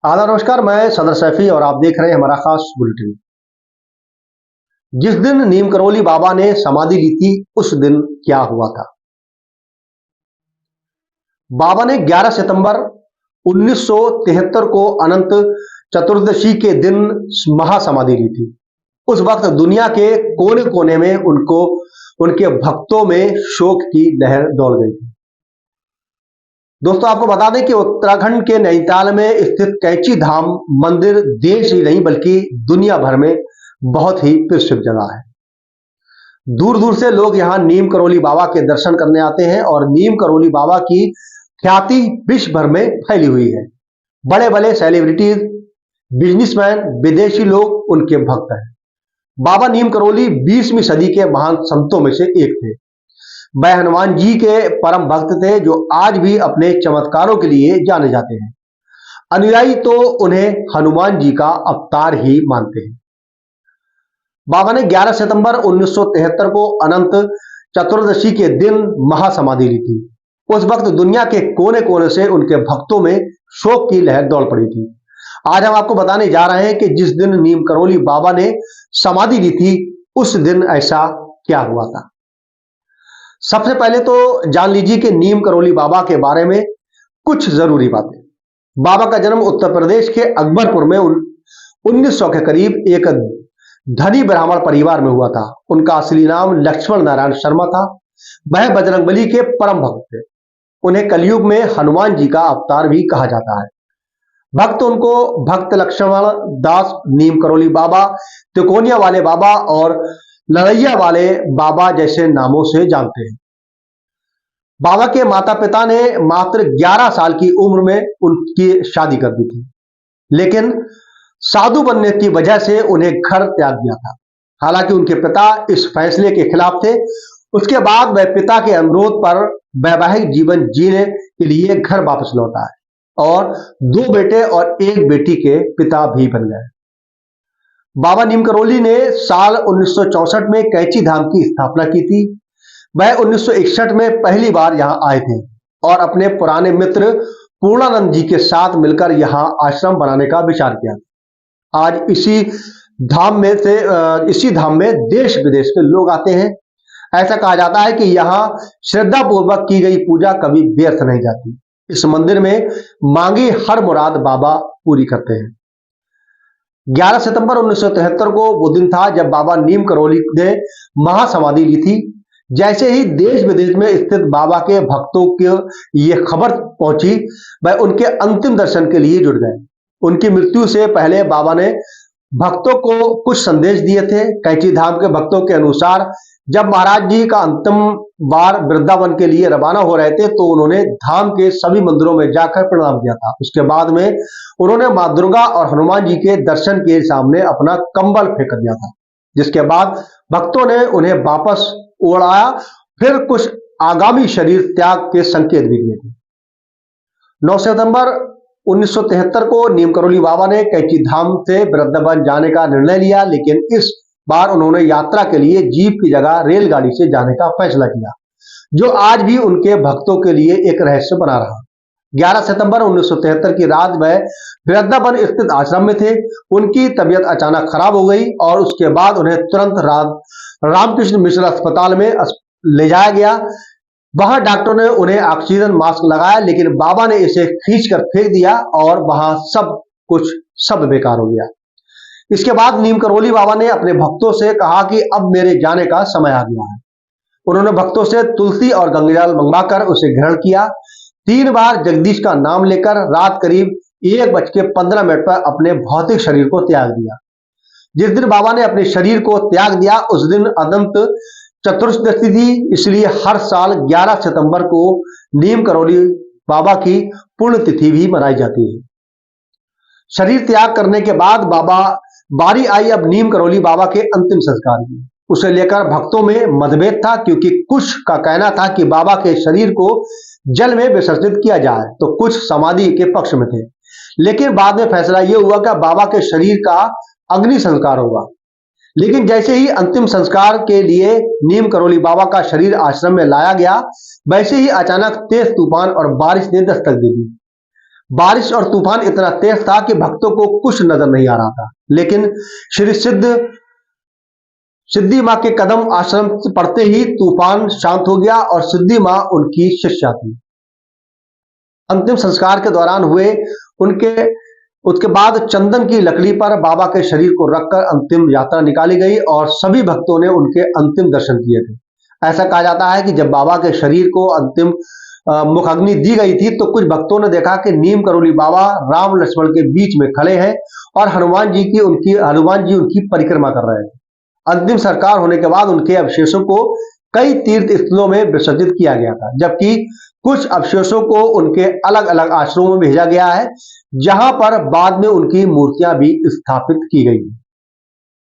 आदाब नमस्कार, मैं सदर सैफी और आप देख रहे हैं हमारा खास बुलेटिन। जिस दिन नीम करौली बाबा ने समाधि ली थी उस दिन क्या हुआ था। बाबा ने 11 सितंबर 1973 को अनंत चतुर्दशी के दिन महासमाधि ली थी। उस वक्त दुनिया के कोने कोने में उनको उनके भक्तों में शोक की लहर दौड़ गई थी। दोस्तों, आपको बता दें कि उत्तराखंड के नैनीताल में स्थित कैंची धाम मंदिर देश ही नहीं बल्कि दुनिया भर में बहुत ही प्रसिद्ध जगह है। दूर दूर से लोग यहाँ नीम करौली बाबा के दर्शन करने आते हैं और नीम करौली बाबा की ख्याति विश्व भर में फैली हुई है। बड़े बड़े सेलिब्रिटीज, बिजनेसमैन, विदेशी लोग उनके भक्त हैं। बाबा नीम करौली 20वीं सदी के महान संतों में से एक थे। वह हनुमान जी के परम भक्त थे जो आज भी अपने चमत्कारों के लिए जाने जाते हैं। अनुयायी तो उन्हें हनुमान जी का अवतार ही मानते हैं। बाबा ने 11 सितंबर 1973 को अनंत चतुर्दशी के दिन महासमाधि ली थी। उस वक्त दुनिया के कोने कोने से उनके भक्तों में शोक की लहर दौड़ पड़ी थी। आज हम आपको बताने जा रहे हैं कि जिस दिन नीम करौली बाबा ने समाधि ली थी उस दिन ऐसा क्या हुआ था। सबसे पहले तो जान लीजिए कि नीम करौली बाबा के बारे में कुछ जरूरी बातें। बाबा का जन्म उत्तर प्रदेश के अकबरपुर में 1900 के करीब एक धनी ब्राह्मण परिवार में हुआ था। उनका असली नाम लक्ष्मण नारायण शर्मा था। वह बजरंगबली के परम भक्त थे। उन्हें कलयुग में हनुमान जी का अवतार भी कहा जाता है। भक्त उनको भक्त लक्ष्मण दास, नीम करौली बाबा, तिकोनिया वाले बाबा और लड़ैया वाले बाबा जैसे नामों से जानते हैं। बाबा के माता पिता ने मात्र 11 साल की उम्र में उनकी शादी कर दी थी, लेकिन साधु बनने की वजह से उन्हें घर त्याग दिया था। हालांकि उनके पिता इस फैसले के खिलाफ थे। उसके बाद वह पिता के अनुरोध पर वैवाहिक जीवन जीने के लिए घर वापस लौटा है और 2 बेटे और 1 बेटी के पिता भी बन गए। बाबा नीम करौली ने साल 1964 में कैंची धाम की स्थापना की थी। वह 1961 में पहली बार यहां आए थे और अपने पुराने मित्र पूर्णानंद जी के साथ मिलकर यहां आश्रम बनाने का विचार किया। आज इसी धाम में देश विदेश के लोग आते हैं। ऐसा कहा जाता है कि यहाँ श्रद्धा पूर्वक की गई पूजा कभी व्यर्थ नहीं जाती। इस मंदिर में मांगी हर मुराद बाबा पूरी करते हैं। 11 सितंबर 1973 को वो दिन था जब बाबा नीम करौली ने महासमाधि ली थी। जैसे ही देश विदेश में स्थित बाबा के भक्तों को ये खबर पहुंची, वह उनके अंतिम दर्शन के लिए जुट गए। उनकी मृत्यु से पहले बाबा ने भक्तों को कुछ संदेश दिए थे। कैंची धाम के भक्तों के अनुसार जब महाराज जी का अंतिम बार वृंदावन के लिए रवाना हो रहे थे तो उन्होंने धाम के सभी मंदिरों में जाकर प्रणाम किया था। उसके बाद में उन्होंने मां दुर्गा और हनुमान जी के दर्शन के सामने अपना कंबल फेंक दिया था, जिसके बाद भक्तों ने उन्हें वापस उड़ाया। फिर कुछ आगामी शरीर त्याग के संकेत भी दिए थे। 9 सितंबर 1973 को नीम करौली बाबा ने कैंची धाम से वृंदावन जाने का निर्णय लिया, लेकिन इस बार उन्होंने यात्रा के लिए जीप की जगह रेलगाड़ी से जाने का फैसला किया, जो आज भी उनके भक्तों के लिए एक रहस्य बना रहा। 11 सितंबर 1973 की रात वह वृंदावन स्थित आश्रम में थे। उनकी तबीयत अचानक खराब हो गई और उसके बाद उन्हें तुरंत रामकृष्ण मिश्र अस्पताल में ले जाया गया। वहां डॉक्टरों ने उन्हें ऑक्सीजन मास्क लगाया, लेकिन बाबा ने इसे खींचकर फेंक दिया और वहां सब बेकार हो गया। इसके बाद नीम करौली बाबा ने अपने भक्तों से कहा कि अब मेरे जाने का समय आ गया है। उन्होंने भक्तों से तुलसी और गंगाजल मंगवाकर उसे ग्रहण किया। 3 बार जगदीश का नाम लेकर रात करीब 1:15 पर अपने भौतिक शरीर को त्याग दिया। जिस दिन बाबा ने अपने शरीर को त्याग दिया उस दिन अनंत चतुर्दशी थी, इसलिए हर साल 11 सितंबर को नीम करौली बाबा की पुण्यतिथि भी मनाई जाती है। शरीर त्याग करने के बाद बारी आई अब नीम करौली बाबा के अंतिम संस्कार की। उसे लेकर भक्तों में मतभेद था, क्योंकि कुछ का कहना था कि बाबा के शरीर को जल में विसर्जित किया जाए, तो कुछ समाधि के पक्ष में थे। लेकिन बाद में फैसला यह हुआ कि बाबा के शरीर का अग्नि संस्कार होगा। लेकिन जैसे ही अंतिम संस्कार के लिए नीम करौली बाबा का शरीर आश्रम में लाया गया, वैसे ही अचानक तेज तूफान और बारिश ने दस्तक दे दी। बारिश और तूफान इतना तेज था कि भक्तों को कुछ नजर नहीं आ रहा था। लेकिन श्री सिद्धि मां के कदम आश्रम से पड़ते ही तूफान शांत हो गया और सिद्धि मां उनकी शिष्या थी। अंतिम संस्कार के दौरान हुए उनके उसके बाद चंदन की लकड़ी पर बाबा के शरीर को रखकर अंतिम यात्रा निकाली गई और सभी भक्तों ने उनके अंतिम दर्शन किए थे। ऐसा कहा जाता है कि जब बाबा के शरीर को अंतिम मुखाग्नि दी गई थी तो कुछ भक्तों ने देखा कि नीम करोली बाबा राम लक्ष्मण के बीच में खड़े हैं और हनुमान जी उनकी परिक्रमा कर रहे हैं। अंतिम संस्कार होने के बाद उनके अवशेषों को कई तीर्थ स्थलों में विसर्जित किया गया था, जबकि कुछ अवशेषों को उनके अलग अलग आश्रमों में भेजा गया है, जहां पर बाद में उनकी मूर्तियां भी स्थापित की गई।